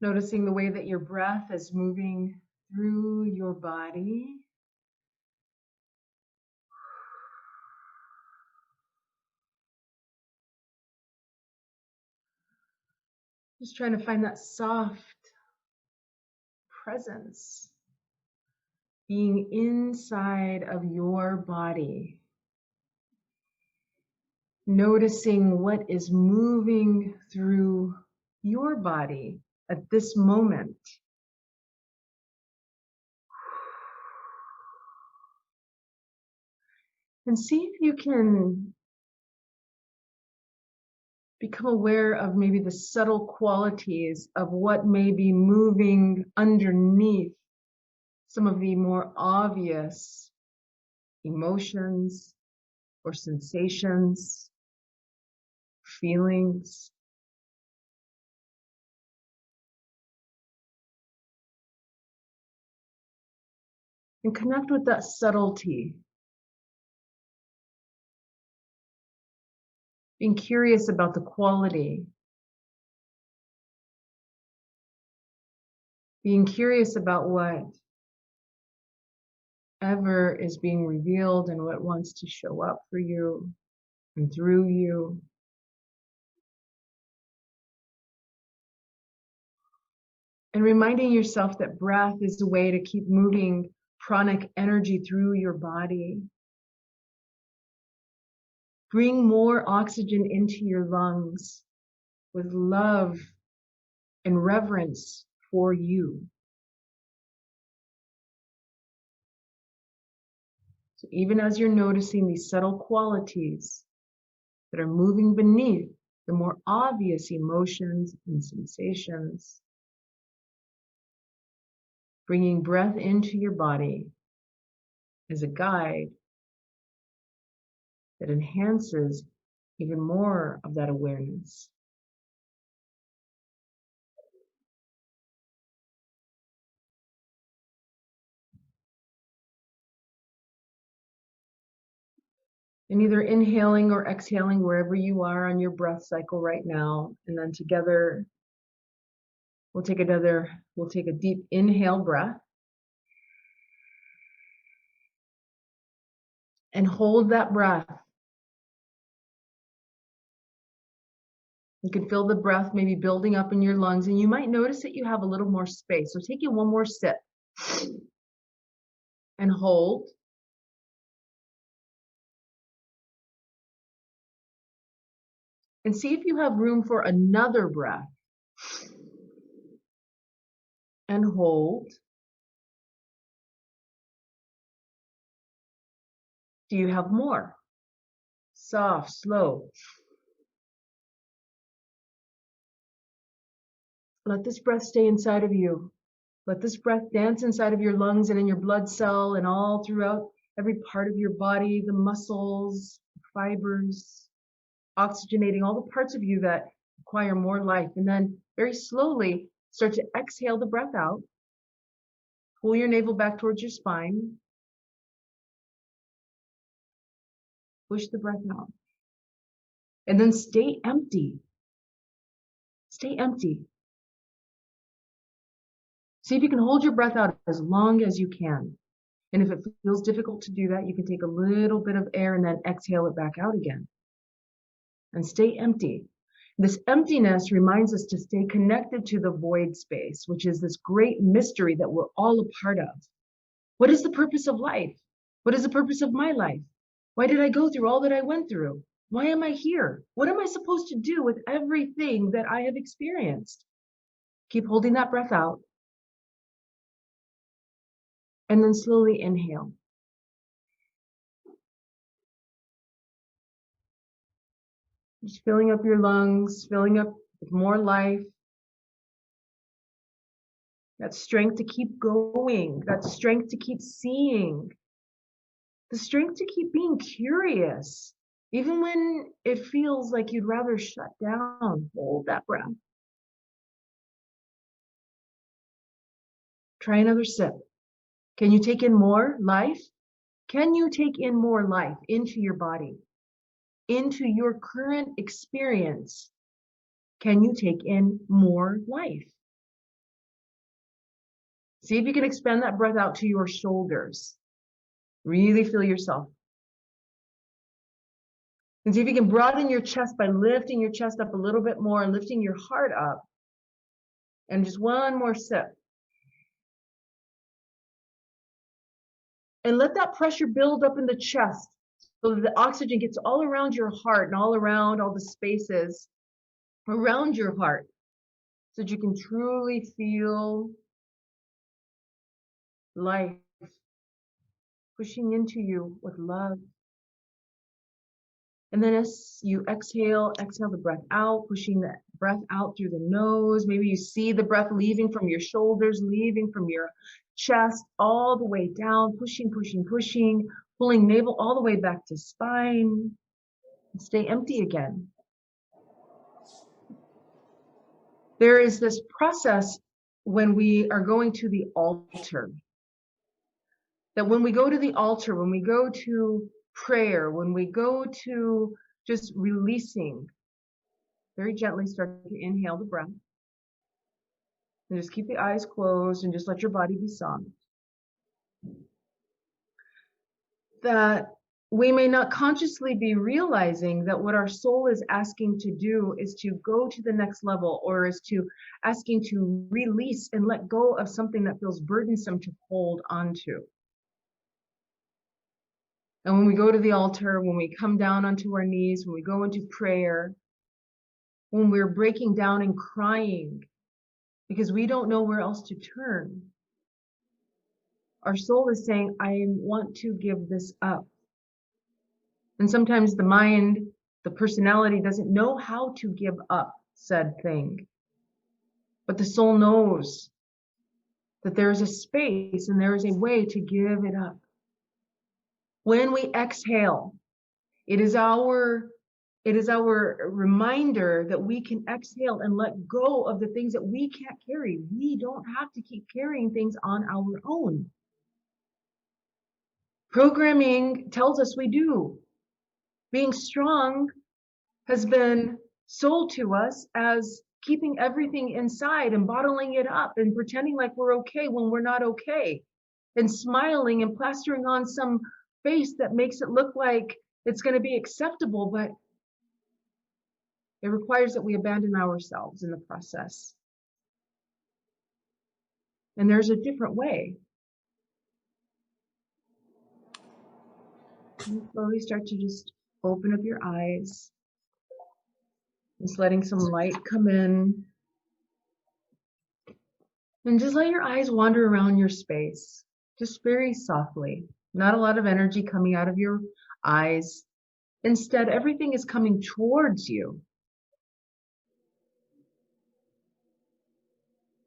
Noticing the way that your breath is moving through your body. Just trying to find that soft presence, being inside of your body. Noticing what is moving through your body at this moment. And see if you can become aware of maybe the subtle qualities of what may be moving underneath some of the more obvious emotions or sensations, feelings. And connect with that subtlety. Being curious about the quality. Being curious about whatever is being revealed and what wants to show up for you and through you. And reminding yourself that breath is a way to keep moving pranic energy through your body. Bring more oxygen into your lungs with love and reverence for you. So even as you're noticing these subtle qualities that are moving beneath the more obvious emotions and sensations, bringing breath into your body is a guide that enhances even more of that awareness. And either inhaling or exhaling wherever you are on your breath cycle right now. And then together, we'll take a deep inhale breath. And hold that breath. You can feel the breath maybe building up in your lungs, and you might notice that you have a little more space. So take in one more sip. And hold. And see if you have room for another breath. And hold. Do you have more? Soft, slow. Let this breath stay inside of you. Let this breath dance inside of your lungs and in your blood cell and all throughout every part of your body, the muscles, fibers, oxygenating all the parts of you that require more life. And then very slowly start to exhale the breath out. Pull your navel back towards your spine. Push the breath out. And then stay empty. Stay empty. See if you can hold your breath out as long as you can. And if it feels difficult to do that, you can take a little bit of air and then exhale it back out again. And stay empty. This emptiness reminds us to stay connected to the void space, which is this great mystery that we're all a part of. What is the purpose of life? What is the purpose of my life? Why did I go through all that I went through? Why am I here? What am I supposed to do with everything that I have experienced? Keep holding that breath out. And then slowly inhale. Just filling up your lungs, filling up with more life. That strength to keep going, that strength to keep seeing, the strength to keep being curious, even when it feels like you'd rather shut down. Hold that breath. Try another sip. Can you take in more life? Can you take in more life into your body, into your current experience? Can you take in more life? See if you can expand that breath out to your shoulders. Really feel yourself. And see if you can broaden your chest by lifting your chest up a little bit more and lifting your heart up. And just one more sip. And let that pressure build up in the chest so that the oxygen gets all around your heart and all around all the spaces around your heart so that you can truly feel life pushing into you with love. And then as you exhale the breath out, pushing that breath out through the nose. Maybe you see the breath leaving from your shoulders, leaving from your chest, all the way down, pushing, pushing, pushing, pulling navel all the way back to spine. And stay empty again. There is this process when we are going to the altar. That when we go to the altar, when we go to prayer, when we go to just releasing, very gently start to inhale the breath. And just keep the eyes closed and just let your body be soft. That we may not consciously be realizing that what our soul is asking to do is to go to the next level, or is to asking to release and let go of something that feels burdensome to hold onto. And when we go to the altar, when we come down onto our knees, when we go into prayer, when we're breaking down and crying because we don't know where else to turn, our soul is saying, I want to give this up. And sometimes the mind, the personality doesn't know how to give up said thing. But the soul knows that there is a space and there is a way to give it up. When we exhale, it is our reminder that we can exhale and let go of the things that we can't carry. We don't have to keep carrying things on our own. Programming tells us we do. Being strong has been sold to us as keeping everything inside and bottling it up and pretending like we're okay when we're not okay, and smiling and plastering on some face that makes it look like it's going to be acceptable, but it requires that we abandon ourselves in the process. And there's a different way. And slowly start to just open up your eyes. Just letting some light come in. And just let your eyes wander around your space, just very softly. Not a lot of energy coming out of your eyes. Instead, everything is coming towards you.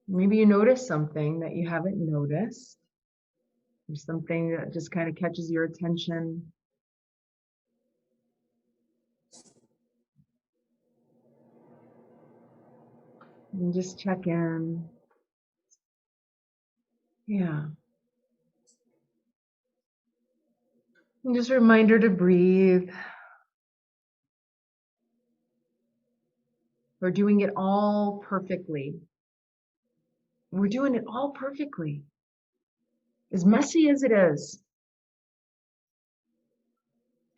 Maybe you notice something that you haven't noticed, or something that just kind of catches your attention. And just check in. Yeah. And just a reminder to breathe. We're doing it all perfectly. We're doing it all perfectly. As messy as it is.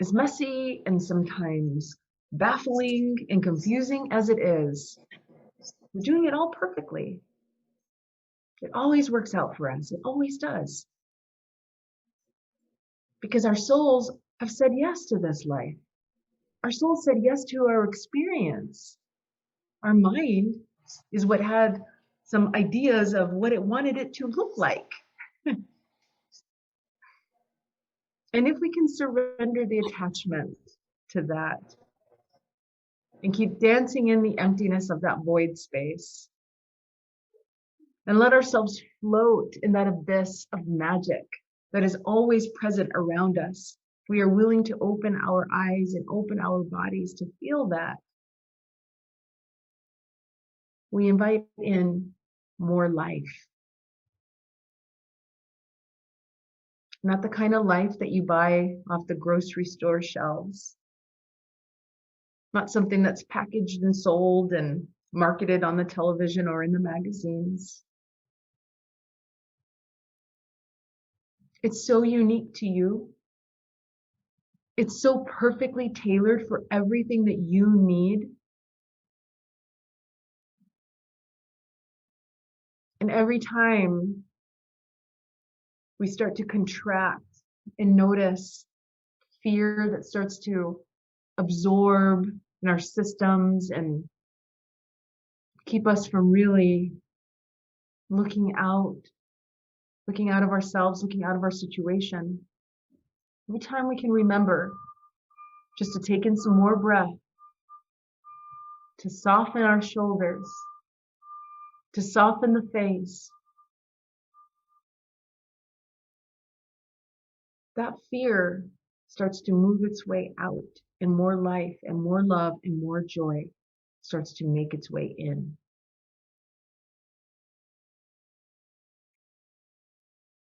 As messy and sometimes baffling and confusing as it is, we're doing it all perfectly. It always works out for us. It always does. Because our souls have said yes to this life. Our soul said yes to our experience. Our mind is what had some ideas of what it wanted it to look like. And if we can surrender the attachment to that and keep dancing in the emptiness of that void space and let ourselves float in that abyss of magic that is always present around us, we are willing to open our eyes and open our bodies to feel that. We invite in more life. Not the kind of life that you buy off the grocery store shelves. Not something that's packaged and sold and marketed on the television or in the magazines. It's so unique to you. It's so perfectly tailored for everything that you need. And every time we start to contract and notice fear that starts to absorb in our systems and keep us from really looking out, looking out of ourselves, looking out of our situation. Every time we can remember just to take in some more breath, to soften our shoulders, to soften the face, that fear starts to move its way out, and more life and more love and more joy starts to make its way in.